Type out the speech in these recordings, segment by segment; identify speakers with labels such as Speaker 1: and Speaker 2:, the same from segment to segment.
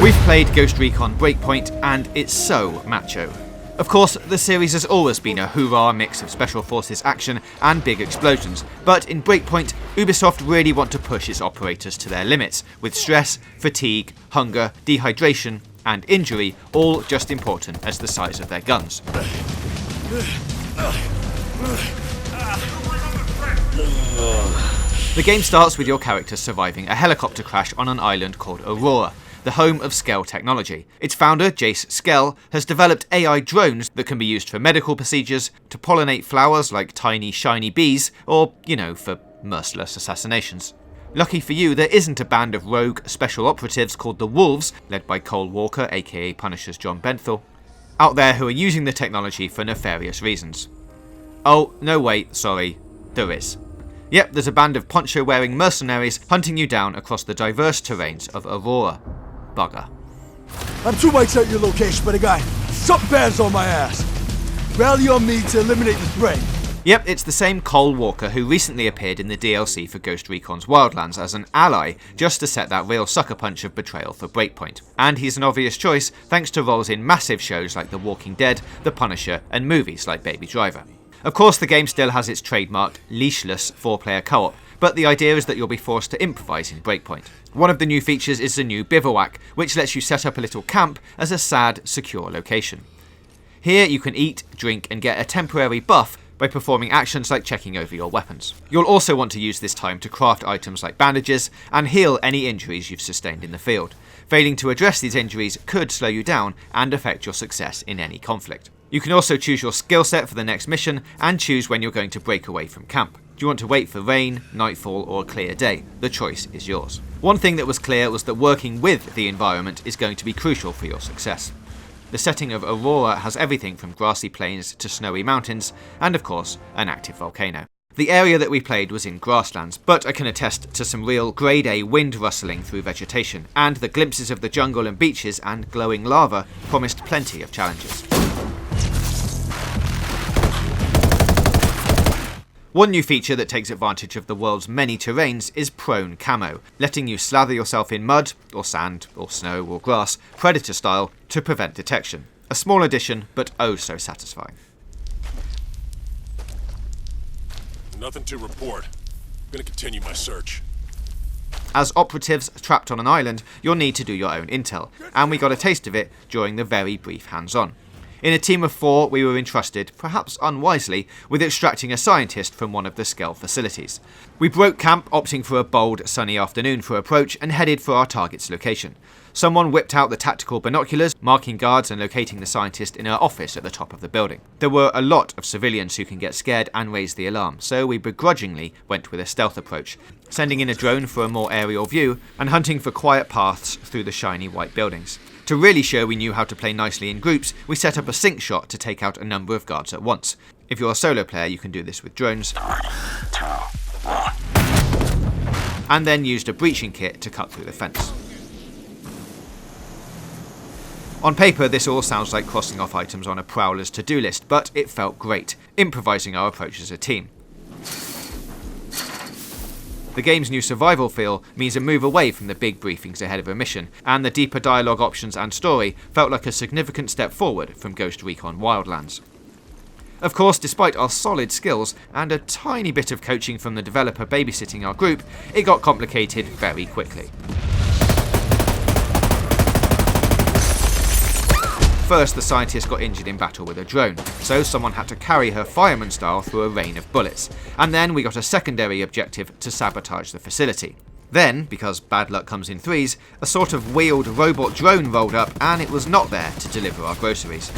Speaker 1: We've played Ghost Recon Breakpoint and it's so macho. Of course, the series has always been a hoorah mix of special forces action and big explosions, but in Breakpoint, Ubisoft really want to push its operators to their limits, with stress, fatigue, hunger, dehydration and injury all just important as the size of their guns. The game starts with your character surviving a helicopter crash on an island called Aurora, the home of Skell technology. Its founder, Jace Skell, has developed AI drones that can be used for medical procedures, to pollinate flowers like tiny shiny bees, or, for merciless assassinations. Lucky for you, there isn't a band of rogue special operatives called the Wolves, led by Cole Walker, aka Punisher's John Benthel, out there who are using the technology for nefarious reasons. Oh, no wait, sorry, there is. Yep, there's a band of poncho-wearing mercenaries hunting you down across the diverse terrains of Aurora. Bugger.
Speaker 2: I'm 2 mics out your location, but guy, something bad's on my ass. Rally on me to eliminate the threat.
Speaker 1: Yep, it's the same Cole Walker who recently appeared in the DLC for Ghost Recon's Wildlands as an ally, just to set that real sucker punch of betrayal for Breakpoint. And he's an obvious choice thanks to roles in massive shows like The Walking Dead, The Punisher, and movies like Baby Driver. Of course, the game still has its trademarked, leashless 4-player co-op, but the idea is that you'll be forced to improvise in Breakpoint. One of the new features is the new bivouac, which lets you set up a little camp as a sad, secure location. Here you can eat, drink, and get a temporary buff by performing actions like checking over your weapons. You'll also want to use this time to craft items like bandages and heal any injuries you've sustained in the field. Failing to address these injuries could slow you down and affect your success in any conflict. You can also choose your skill set for the next mission and choose when you're going to break away from camp. Do you want to wait for rain, nightfall, or a clear day? The choice is yours. One thing that was clear was that working with the environment is going to be crucial for your success. The setting of Aurora has everything from grassy plains to snowy mountains, and of course, an active volcano. The area that we played was in grasslands, but I can attest to some real grade A wind rustling through vegetation, and the glimpses of the jungle and beaches and glowing lava promised plenty of challenges. One new feature that takes advantage of the world's many terrains is prone camo, letting you slather yourself in mud, or sand, or snow, or grass, Predator style, to prevent detection. A small addition, but oh so satisfying.
Speaker 3: Nothing to report. I'm gonna continue my search.
Speaker 1: As operatives trapped on an island, you'll need to do your own intel, and we got a taste of it during the very brief hands-on. In a team of 4, we were entrusted, perhaps unwisely, with extracting a scientist from one of the Skell facilities. We broke camp, opting for a bold, sunny afternoon for approach, and headed for our target's location. Someone whipped out the tactical binoculars, marking guards and locating the scientist in her office at the top of the building. There were a lot of civilians who can get scared and raise the alarm, so we begrudgingly went with a stealth approach, sending in a drone for a more aerial view, and hunting for quiet paths through the shiny white buildings. To really show we knew how to play nicely in groups, we set up a sync shot to take out a number of guards at once. If you're a solo player, you can do this with drones. And then used a breaching kit to cut through the fence. On paper, this all sounds like crossing off items on a prowler's to-do list, but it felt great, improvising our approach as a team. The game's new survival feel means a move away from the big briefings ahead of a mission, and the deeper dialogue options and story felt like a significant step forward from Ghost Recon Wildlands. Of course, despite our solid skills and a tiny bit of coaching from the developer babysitting our group, it got complicated very quickly. First, the scientist got injured in battle with a drone, so someone had to carry her fireman style through a rain of bullets, and then we got a secondary objective to sabotage the facility. Then, because bad luck comes in threes, a sort of wheeled robot drone rolled up and it was not there to deliver our groceries.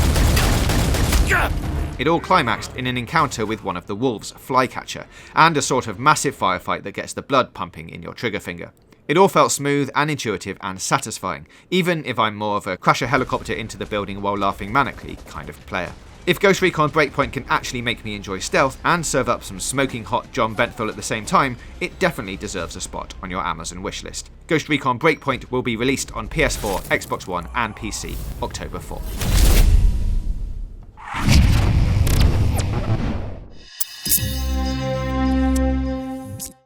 Speaker 1: It all climaxed in an encounter with one of the wolves, Flycatcher, and a sort of massive firefight that gets the blood pumping in your trigger finger. It all felt smooth and intuitive and satisfying, even if I'm more of a crash a helicopter into the building while laughing manically kind of player. If Ghost Recon Breakpoint can actually make me enjoy stealth and serve up some smoking hot John Benthel at the same time, it definitely deserves a spot on your Amazon wishlist. Ghost Recon Breakpoint will be released on PS4, Xbox One and PC October 4.